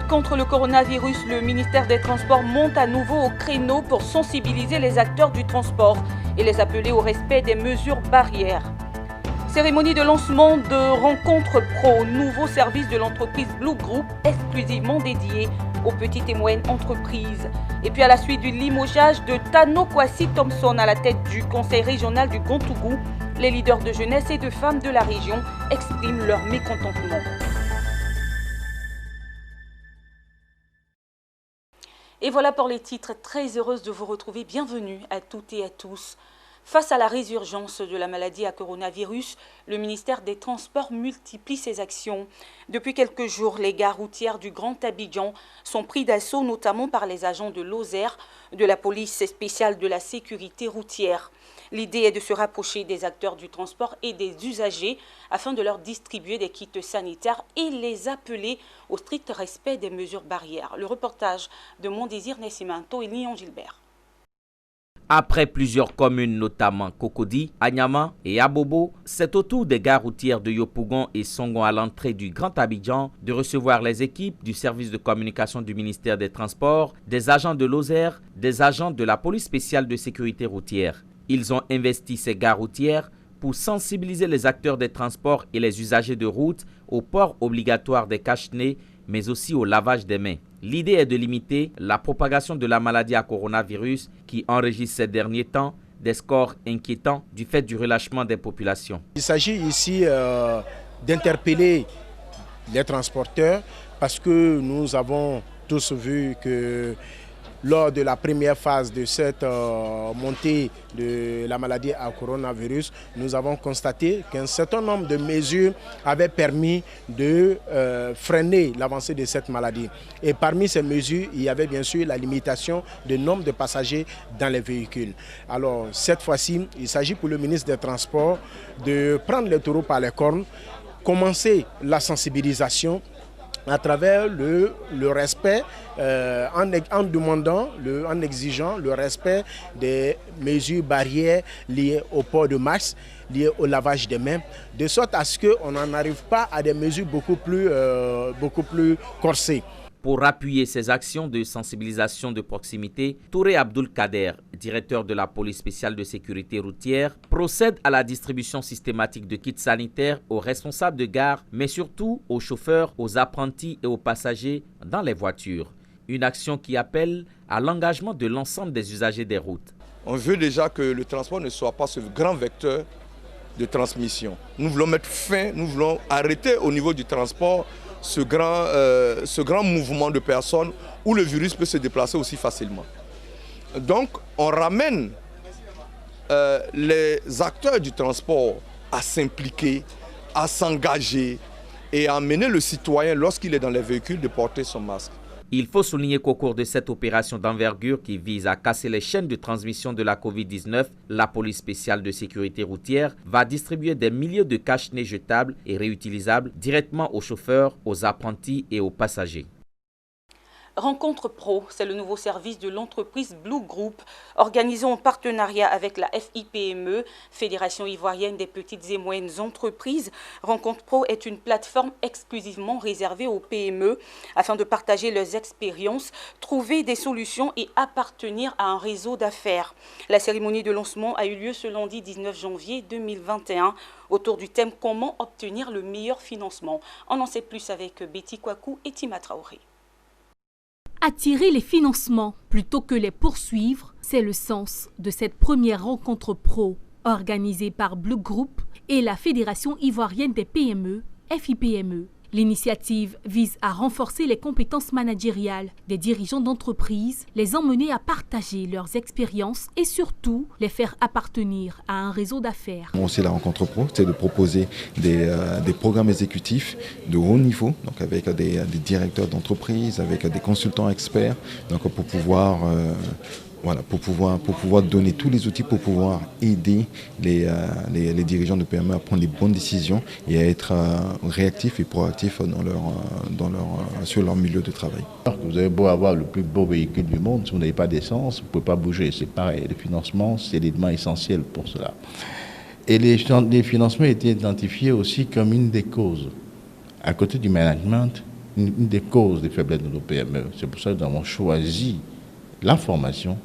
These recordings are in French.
lutte contre le coronavirus, le ministère des Transports monte à nouveau au créneau pour sensibiliser les acteurs du transport et les appeler au respect des mesures barrières. Cérémonie de lancement de Rencontre Pro, nouveau service de l'entreprise Blue Group exclusivement dédié aux petites et moyennes entreprises. Et puis à la suite du limogeage de Tano Kwasi Thompson à la tête du conseil régional du Gontougou, les leaders de jeunesse et de femmes de la région expriment leur mécontentement. Et voilà pour les titres. Très heureuse de vous retrouver. Bienvenue à toutes et à tous. Face à la résurgence de la maladie à coronavirus, le ministère des Transports multiplie ses actions. Depuis quelques jours, les gares routières du Grand Abidjan sont pris d'assaut, notamment par les agents de l'OSER, de la police spéciale de la sécurité routière. L'idée est de se rapprocher des acteurs du transport et des usagers afin de leur distribuer des kits sanitaires et les appeler au strict respect des mesures barrières. Le reportage de Mon Désir Nessimanto et Lyon Gilbert. Après plusieurs communes, notamment Cocody, Agnama et Abobo, c'est au tour des gares routières de Yopougon et Songon à l'entrée du Grand Abidjan de recevoir les équipes du service de communication du ministère des Transports, des agents de l'OSER, des agents de la police spéciale de sécurité routière. Ils ont investi ces gares routières pour sensibiliser les acteurs des transports et les usagers de route au port obligatoire des cache-nez, mais aussi au lavage des mains. L'idée est de limiter la propagation de la maladie à coronavirus qui enregistre ces derniers temps des scores inquiétants du fait du relâchement des populations. Il s'agit ici d'interpeller les transporteurs parce que nous avons tous vu que lors de la première phase de cette montée de la maladie à coronavirus, nous avons constaté qu'un certain nombre de mesures avaient permis de freiner l'avancée de cette maladie. Et parmi ces mesures, il y avait bien sûr la limitation du nombre de passagers dans les véhicules. Alors cette fois-ci, il s'agit pour le ministre des Transports de prendre le taureau par les cornes, commencer la sensibilisation à travers le respect, en demandant, en exigeant le respect des mesures barrières liées au port de masque, liées au lavage des mains, de sorte à ce qu'on n'en arrive pas à des mesures beaucoup plus corsées. Pour appuyer ces actions de sensibilisation de proximité, Touré Abdul Kader, directeur de la police spéciale de sécurité routière, procède à la distribution systématique de kits sanitaires aux responsables de gare, mais surtout aux chauffeurs, aux apprentis et aux passagers dans les voitures. Une action qui appelle à l'engagement de l'ensemble des usagers des routes. On veut déjà que le transport ne soit pas ce grand vecteur de transmission. Nous voulons mettre fin, nous voulons arrêter au niveau du transport ce grand mouvement de personnes où le virus peut se déplacer aussi facilement. Donc on ramène les acteurs du transport à s'impliquer, à s'engager et à amener le citoyen lorsqu'il est dans les véhicules de porter son masque. Il faut souligner qu'au cours de cette opération d'envergure qui vise à casser les chaînes de transmission de la Covid-19, la police spéciale de sécurité routière va distribuer des milliers de cache-nez jetables et réutilisables directement aux chauffeurs, aux apprentis et aux passagers. Rencontre Pro, c'est le nouveau service de l'entreprise Blue Group, organisé en partenariat avec la FIPME, Fédération ivoirienne des petites et moyennes entreprises. Rencontre Pro est une plateforme exclusivement réservée aux PME afin de partager leurs expériences, trouver des solutions et appartenir à un réseau d'affaires. La cérémonie de lancement a eu lieu ce lundi 19 janvier 2021 autour du thème « Comment obtenir le meilleur financement ». On en sait plus avec Betty Kwaku et Tima Traoré. Attirer les financements plutôt que les poursuivre, c'est le sens de cette première rencontre pro organisée par Blue Group et la Fédération ivoirienne des PME, FIPME. L'initiative vise à renforcer les compétences managériales des dirigeants d'entreprise, les emmener à partager leurs expériences et surtout les faire appartenir à un réseau d'affaires. C'est la rencontre pro, c'est de proposer des programmes exécutifs de haut niveau, donc avec des directeurs d'entreprise, avec des consultants experts, donc pour pouvoir donner tous les outils pour pouvoir aider les dirigeants de PME à prendre les bonnes décisions et à être réactifs et proactifs sur leur milieu de travail. Vous avez beau avoir le plus beau véhicule du monde, si vous n'avez pas d'essence, vous ne pouvez pas bouger. C'est pareil, le financement, c'est l'élément essentiel pour cela. Et les financements étaient identifiés aussi comme une des causes. À côté du management, une des causes des faiblesses de nos PME. C'est pour ça que nous avons choisi la formation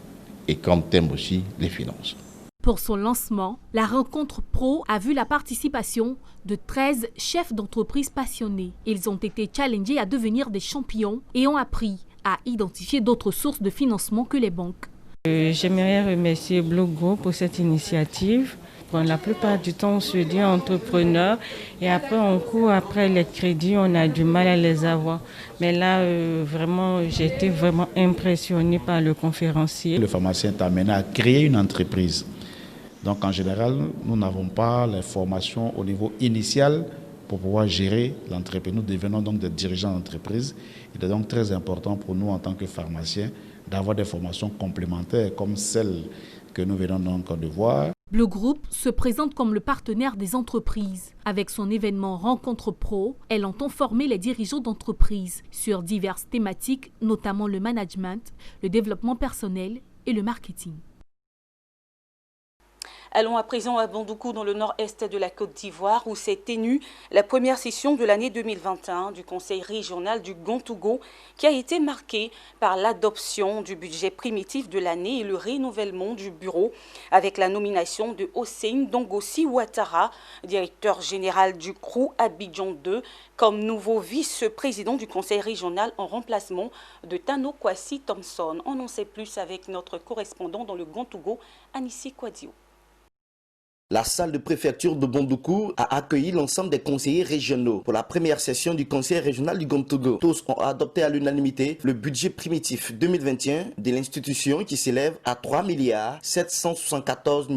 et comme thème aussi les finances. Pour son lancement, la rencontre pro a vu la participation de 13 chefs d'entreprise passionnés. Ils ont été challengés à devenir des champions et ont appris à identifier d'autres sources de financement que les banques. J'aimerais remercier Blue Group pour cette initiative. La plupart du temps, on se dit entrepreneur et après on court après les crédits, on a du mal à les avoir. Mais là, vraiment, j'ai été vraiment impressionnée par le conférencier. Le pharmacien t'a amené à créer une entreprise. Donc en général, nous n'avons pas les formations au niveau initial pour pouvoir gérer l'entreprise. Nous devenons donc des dirigeants d'entreprise. Il est donc très important pour nous en tant que pharmaciens d'avoir des formations complémentaires comme celles que nous venons donc de voir. Blue Group se présente comme le partenaire des entreprises. Avec son événement Rencontre Pro, elle entend former les dirigeants d'entreprises sur diverses thématiques, notamment le management, le développement personnel et le marketing. Allons à présent à Bandoukou, dans le nord-est de la Côte d'Ivoire, où s'est tenue la première session de l'année 2021 du Conseil régional du Gontougo, qui a été marquée par l'adoption du budget primitif de l'année et le renouvellement du bureau, avec la nomination de Hossein Dongossi Ouattara, directeur général du CROU Abidjan 2, comme nouveau vice-président du Conseil régional en remplacement de Tano Kwasi Thompson. On en sait plus avec notre correspondant dans le Gontougo, Anissi Kouadio. La salle de préfecture de Bandoukou a accueilli l'ensemble des conseillers régionaux pour la première session du conseil régional du Gontougo. Tous ont adopté à l'unanimité le budget primitif 2021 de l'institution qui s'élève à 3 774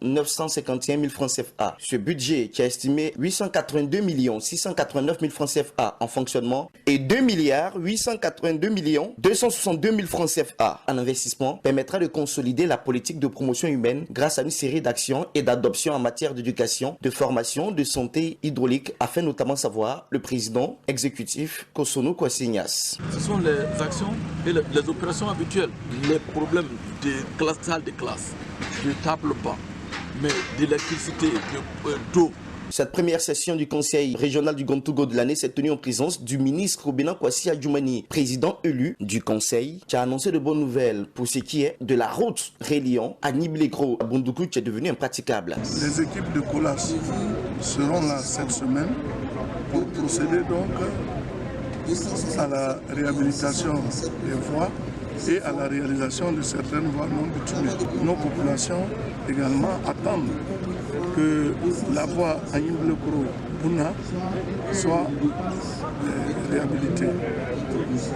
951 000 francs CFA. Ce budget qui a estimé 882 689 000 francs CFA en fonctionnement et 2 882 262 000 francs CFA en investissement permettra de consolider la politique de promotion humaine grâce à une série d'actions et d'adoptions en matière d'éducation, de formation, de santé hydraulique, afin notamment savoir le président exécutif Kosono Kwasi Ignace. Ce sont les actions et les opérations habituelles, les problèmes de salle de classe, de table bas, mais d'électricité, d'eau. Cette première session du Conseil régional du Gontougo de l'année s'est tenue en présence du ministre Obena Kwasi Adjoumani, président élu du Conseil, qui a annoncé de bonnes nouvelles pour ce qui est de la route reliant à Niblégro à Bandoukou qui est devenue impraticable. Les équipes de Colas seront là cette semaine pour procéder donc à la réhabilitation des voies et à la réalisation de certaines voies non bitumées. Nos populations également attendent que la voie à Niblégro-Bouna soit réhabilitée.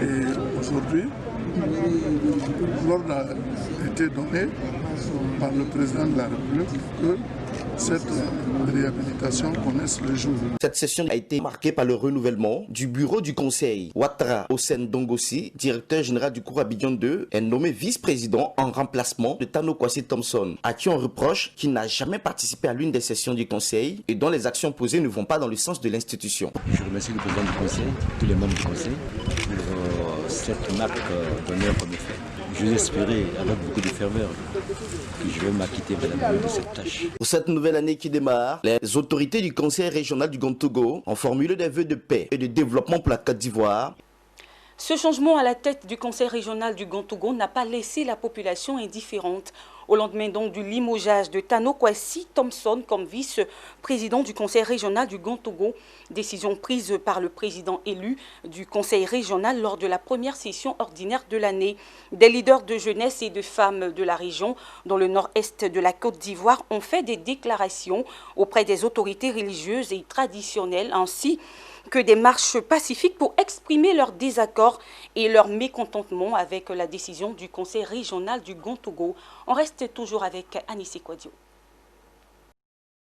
Et aujourd'hui, l'ordre a été donné par le président de la République que cette réhabilitation connaisse le jour. Cette session a été marquée par le renouvellement du bureau du Conseil. Ouattara Hossein Dongossi, directeur général du CROU Abidjan 2, est nommé vice-président en remplacement de Tano Kwasi Thompson, à qui on reproche qu'il n'a jamais participé à l'une des sessions du Conseil et dont les actions posées ne vont pas dans le sens de l'institution. Je remercie le président du Conseil, tous les membres du Conseil, pour cette marque d'honneur qu'on me fait. Je vais espérer, avec beaucoup de ferveur, que je vais m'acquitter de cette tâche. Pour cette nouvelle année qui démarre, les autorités du Conseil régional du Gontougo ont formulé des vœux de paix et de développement pour la Côte d'Ivoire. Ce changement à la tête du Conseil régional du Gontougo n'a pas laissé la population indifférente. Au lendemain donc du limogeage de Tano Kwasi Thompson comme vice-président du Conseil régional du Gontougo, décision prise par le président élu du Conseil régional lors de la première session ordinaire de l'année. Des leaders de jeunesse et de femmes de la région, dans le nord-est de la Côte d'Ivoire, ont fait des déclarations auprès des autorités religieuses et traditionnelles, ainsi que des marches pacifiques pour exprimer leur désaccord et leur mécontentement avec la décision du Conseil régional du Gontougo. On reste toujours avec Anissi Kouadio.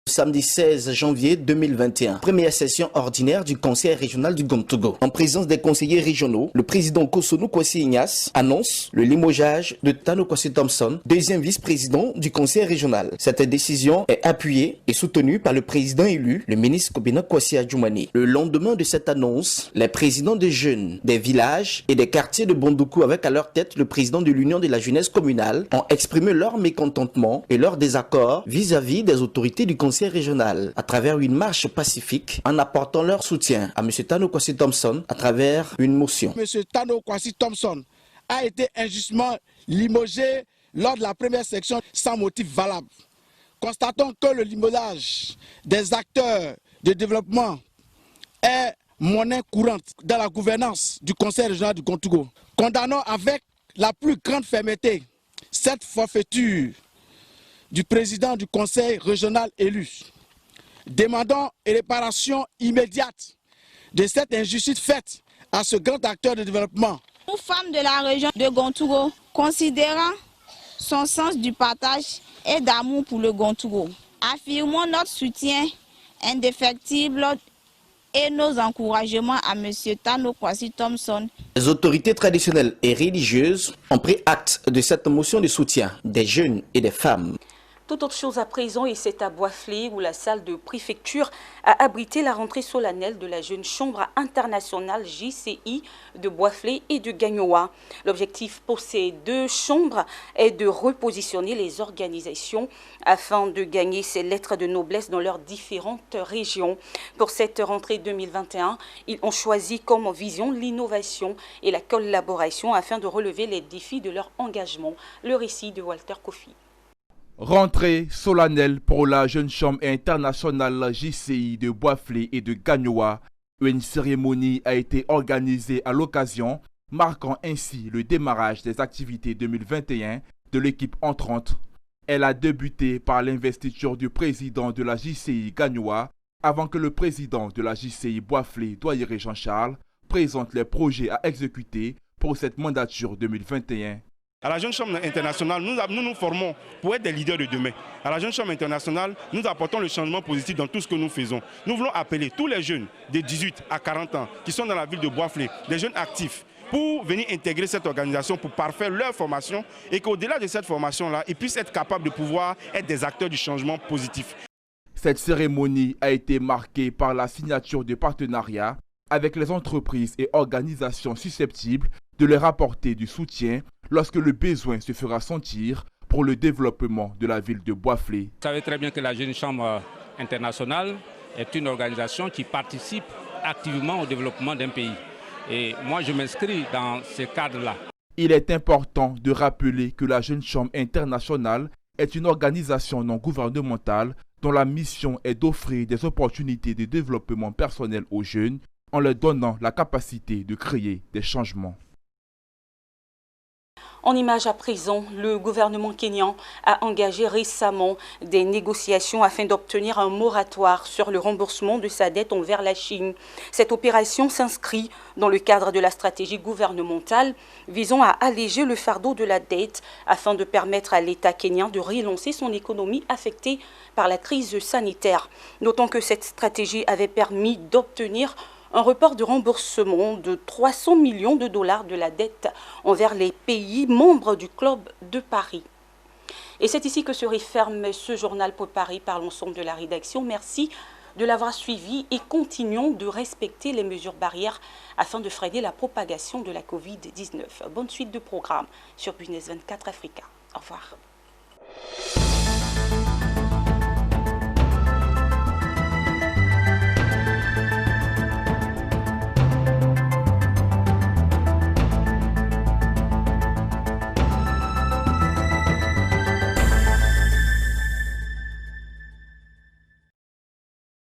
Samedi 16 janvier 2021, première session ordinaire du Conseil régional du Gontougo. En présence des conseillers régionaux, le président Kosono Kwasi Ignace annonce le limogeage de Tano Kwasi Thompson, deuxième vice-président du Conseil régional. Cette décision est appuyée et soutenue par le président élu, le ministre Obena Kwasi Adjoumani. Le lendemain de cette annonce, les présidents des jeunes, des villages et des quartiers de Bandoukou, avec à leur tête le président de l'Union de la jeunesse communale, ont exprimé leur mécontentement et leur désaccord vis-à-vis des autorités du Conseil conseil régional à travers une marche pacifique en apportant leur soutien à M. Tano Kwasi Thompson à travers une motion. M. Tano Kwasi Thompson a été injustement limogé lors de la première section sans motif valable. Constatons que le limogeage des acteurs de développement est monnaie courante dans la gouvernance du conseil régional du Gontougou. Condamnons avec la plus grande fermeté cette forfaiture du président du conseil régional élu. Demandons une réparation immédiate de cette injustice faite à ce grand acteur de développement. Nous, femmes de la région de Gontougou, considérant son sens du partage et d'amour pour le Gontougou, affirmons notre soutien indéfectible et nos encouragements à M. Tano Kwasi Thompson. Les autorités traditionnelles et religieuses ont pris acte de cette motion de soutien des jeunes et des femmes. Tout autre chose à présent, et c'est à Boisflé où la salle de préfecture a abrité la rentrée solennelle de la jeune chambre internationale JCI de Boisflé et de Gagnoa. L'objectif pour ces deux chambres est de repositionner les organisations afin de gagner ces lettres de noblesse dans leurs différentes régions. Pour cette rentrée 2021, ils ont choisi comme vision l'innovation et la collaboration afin de relever les défis de leur engagement. Le récit de Walter Kofi. Rentrée solennelle pour la jeune chambre internationale JCI de Boisflé et de Gagnoa. Une cérémonie a été organisée à l'occasion, marquant ainsi le démarrage des activités 2021 de l'équipe entrante. Elle a débuté par l'investiture du président de la JCI Gagnoa avant que le président de la JCI Boisflé, Doyeré Jean-Charles, présente les projets à exécuter pour cette mandature 2021. À la Jeune Chambre internationale, nous nous formons pour être des leaders de demain. À la Jeune Chambre internationale, nous apportons le changement positif dans tout ce que nous faisons. Nous voulons appeler tous les jeunes de 18 à 40 ans qui sont dans la ville de Boisflé, des jeunes actifs, pour venir intégrer cette organisation, pour parfaire leur formation et qu'au-delà de cette formation-là, ils puissent être capables de pouvoir être des acteurs du changement positif. Cette cérémonie a été marquée par la signature de partenariats avec les entreprises et organisations susceptibles de leur apporter du soutien lorsque le besoin se fera sentir pour le développement de la ville de Boisflé. Vous savez très bien que la Jeune Chambre internationale est une organisation qui participe activement au développement d'un pays. Et moi, je m'inscris dans ce cadre-là. Il est important de rappeler que la Jeune Chambre internationale est une organisation non gouvernementale dont la mission est d'offrir des opportunités de développement personnel aux jeunes en leur donnant la capacité de créer des changements. En image à présent, le gouvernement kényan a engagé récemment des négociations afin d'obtenir un moratoire sur le remboursement de sa dette envers la Chine. Cette opération s'inscrit dans le cadre de la stratégie gouvernementale visant à alléger le fardeau de la dette afin de permettre à l'État kényan de relancer son économie affectée par la crise sanitaire. D'autant que cette stratégie avait permis d'obtenir un report de remboursement de 300 millions de dollars de la dette envers les pays membres du Club de Paris. Et c'est ici que se referme ce journal préparé par l'ensemble de la rédaction. Merci de l'avoir suivi et continuons de respecter les mesures barrières afin de freiner la propagation de la Covid-19. Bonne suite de programme sur Business 24 Africa. Au revoir.